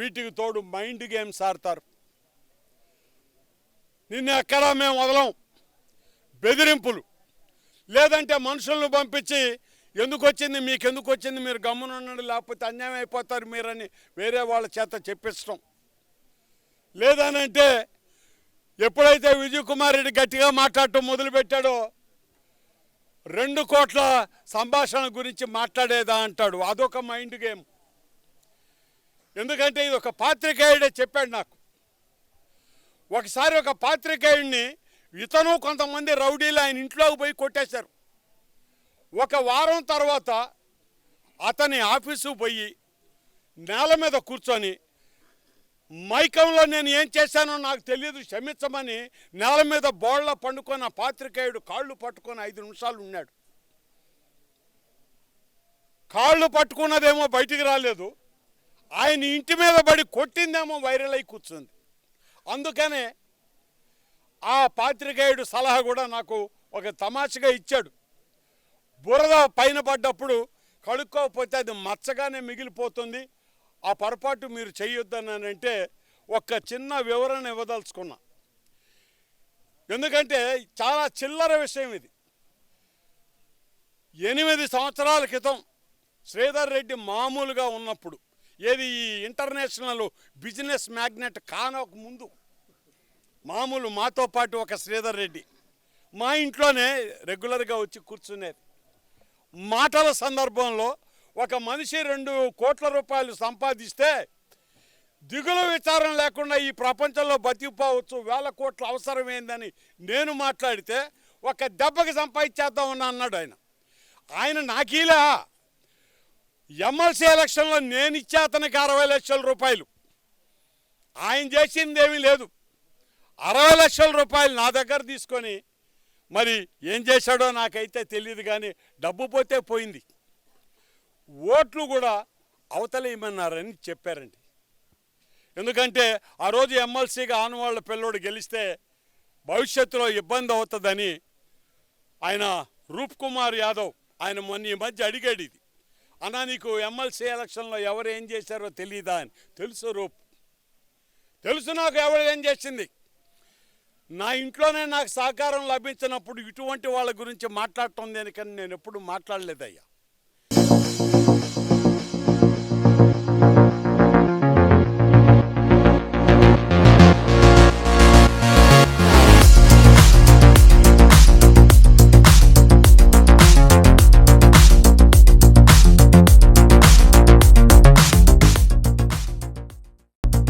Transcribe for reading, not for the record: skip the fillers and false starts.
వీటికి తోడు mind games ఆడతారు. నిన్న ఎక్కడా మేము వదలం, బెదిరింపులు, లేదంటే మనుషులను పంపించి ఎందుకు వచ్చింది, మీకు ఎందుకు వచ్చింది, మీరు గమ్మునుండండి లేకపోతే అన్యాయం అయిపోతారు మీరని వేరే వాళ్ళ చేత చెప్పించడం. లేదనంటే ఎప్పుడైతే విజయ్ కుమార్ రెడ్డి గట్టిగా మాట్లాడటం మొదలుపెట్టాడో 2 కోట్ల సంభాషణ గురించి మాట్లాడేదా అంటాడు. అదొక మైండ్ గేమ్. ఎందుకంటే ఇది ఒక పాత్రికేయుడే చెప్పాడు నాకు. ఒకసారి ఒక పాత్రికేయుడిని ఇతను కొంతమంది రౌడీలు ఆయన ఇంట్లోకి పోయి కొట్టేశారు. 1 వారం తర్వాత అతని ఆఫీసు పోయి నేల మీద కూర్చొని మైకంలో నేను ఏం చేశానో నాకు తెలియదు క్షమించమని నేల మీద బోళ్ళ పండుకొని ఆ పాత్రికేయుడు కాళ్ళు పట్టుకొని 5 నిమిషాలు ఉన్నాడు. కాళ్ళు పట్టుకున్నదేమో బయటికి రాలేదు, ఆయన ఇంటి మీద పడి కొట్టిందేమో వైరల్ అయి కూర్చుంది. అందుకనే ఆ పాత్రికేయుడు సలహా కూడా నాకు ఒక తమాషగా ఇచ్చాడు. బురద పైన పడ్డప్పుడు కడుక్కోకపోతే అది మచ్చగానే మిగిలిపోతుంది, ఆ పొరపాటు మీరు చేయొద్దనంటే ఒక చిన్న వివరణ ఇవ్వదలుచుకున్నా. ఎందుకంటే చాలా చిల్లర విషయం ఇది. 8 సంవత్సరాల క్రితం శ్రీధర్ రెడ్డి మామూలుగా ఉన్నప్పుడు, ఏది ఈ ఇంటర్నేషనల్ బిజినెస్ మ్యాగ్నెట్ కానక ముందు, మామూలు మాతో పాటు ఒక శ్రీధర్ రెడ్డి మా ఇంట్లోనే రెగ్యులర్గా వచ్చి కూర్చునేది. మాటల సందర్భంలో ఒక మనిషి 2 కోట్ల రూపాయలు సంపాదిస్తే దిగులు విచారం లేకుండా ఈ ప్రపంచంలో బతికిపోవచ్చు, 1000 కోట్ల అవసరమైందని నేను మాట్లాడితే ఒక దెబ్బకి సంపాదించేద్దామని అన్నాడు ఆయన. ఆయన నాకీలా ఎమ్మెల్సీ ఎలక్షన్లో నేను ఇచ్చే అతనికి 60 లక్షల రూపాయలు, ఆయన చేసింది ఏమీ లేదు. 60 లక్షల రూపాయలు నా దగ్గర తీసుకొని మరి ఏం చేశాడో నాకైతే తెలియదు, కానీ డబ్బు పోతే పోయింది. ఓట్లు కూడా అవతలేయమన్నారని చెప్పారండి. ఎందుకంటే ఆ రోజు ఎమ్మెల్సీగా ఆనవాళ్ళ పిల్లోడు గెలిస్తే భవిష్యత్తులో ఇబ్బంది అవుతుందని ఆయన రూప్ కుమార్ యాదవ్ ఆయన మొన్న ఈ మధ్య అడిగాడు, ఇది అన్నా నీకు ఎమ్మెల్సీ ఎలక్షన్లో ఎవరు ఏం చేశారో తెలియదా అని. తెలుసు రూప్, తెలుసు నాకు ఎవరు ఏం చేసింది. నా ఇంట్లోనే నాకు సహకారం లభించినప్పుడు ఇటువంటి వాళ్ళ గురించి మాట్లాడటం దేనికని నేను ఎప్పుడు మాట్లాడలేదయ్యా.